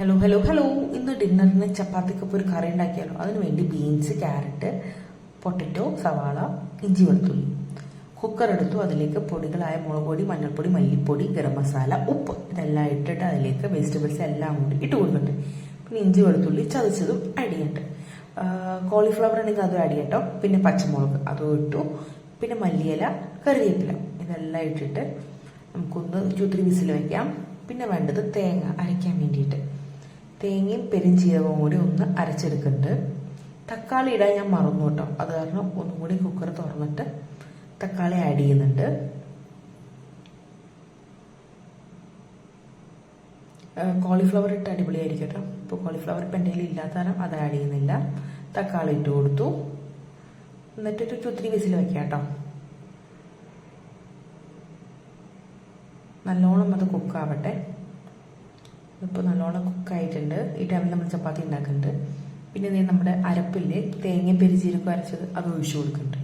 Hello hello hello ഇന്ന് ഡിന്നറിന് ചപ്പാത്തിക്കൊപ്പം ഒരു കറി ഉണ്ടാക്കിയാലോ. അതിന് വേണ്ടി ബീൻസ്, ക്യാരറ്റ്, പൊട്ടറ്റോ, സവാള, ഇഞ്ചി, വെളുത്തുള്ളി. കുക്കർ എടുത്തു. അതിലേക്ക് പൊടികളായ മുളക് പൊടി, മഞ്ഞൾപ്പൊടി, മല്ലിപ്പൊടി, ഗരം മസാല, ഉപ്പ് ഇതെല്ലാം ഇട്ടിട്ട് അതിലേക്ക് വെജിറ്റബിൾസ് എല്ലാം കൂടി ഇട്ട് കൊടുക്കുന്നുണ്ട്. പിന്നെ ഇഞ്ചി, വെളുത്തുള്ളി ചതച്ചതും ആഡ് ചെയ്യുന്നുണ്ട്. കോളിഫ്ലവർ ഉണ്ടെങ്കിൽ അതും ആഡ് ചെയ്യട്ടോ. പിന്നെ പച്ചമുളക് അതും ഇട്ടു. പിന്നെ മല്ലിയില, കറിവേപ്പില ഇതെല്ലാം ഇട്ടിട്ട് നമുക്കൊന്ന് 2-3 വിസിൽ വയ്ക്കാം. പിന്നെ വേണ്ടത് തേങ്ങ അരയ്ക്കാൻ വേണ്ടിയിട്ട് തേങ്ങയും പെരുംജീരകവും കൂടി ഒന്ന് അരച്ചെടുക്കുന്നുണ്ട്. തക്കാളി ഇടാൻ ഞാൻ മറന്നു കേട്ടോ. അത് കാരണം ഒന്നും കൂടി കുക്കർ തുറന്നിട്ട് തക്കാളി ആഡ് ചെയ്യുന്നുണ്ട്. കോളിഫ്ലവർ ഇട്ട് അടിപൊളിയായിരിക്കും കേട്ടോ. ഇപ്പോൾ കോളിഫ്ലവർ ഇപ്പം എൻ്റെ ഇല്ലാത്ത കാരണം അത് ആഡ് ചെയ്യുന്നില്ല. തക്കാളി ഇട്ട് കൊടുത്തു. എന്നിട്ടൊരു 2-3 വിസിൽ വയ്ക്കാം കേട്ടോ. നല്ലോണം അത് കുക്കാവട്ടെ. ഇപ്പോൾ നല്ലോണം കുക്കായിട്ടുണ്ട്. ഈ ടൈമിൽ നമ്മൾ ചപ്പാത്തി ഉണ്ടാക്കുന്നുണ്ട്. പിന്നെ നമ്മുടെ അരപ്പില്ലേ, തേങ്ങയും പെരുംജീരകവും അരച്ചത് അത് ഒഴിച്ചു കൊടുക്കുന്നുണ്ട്.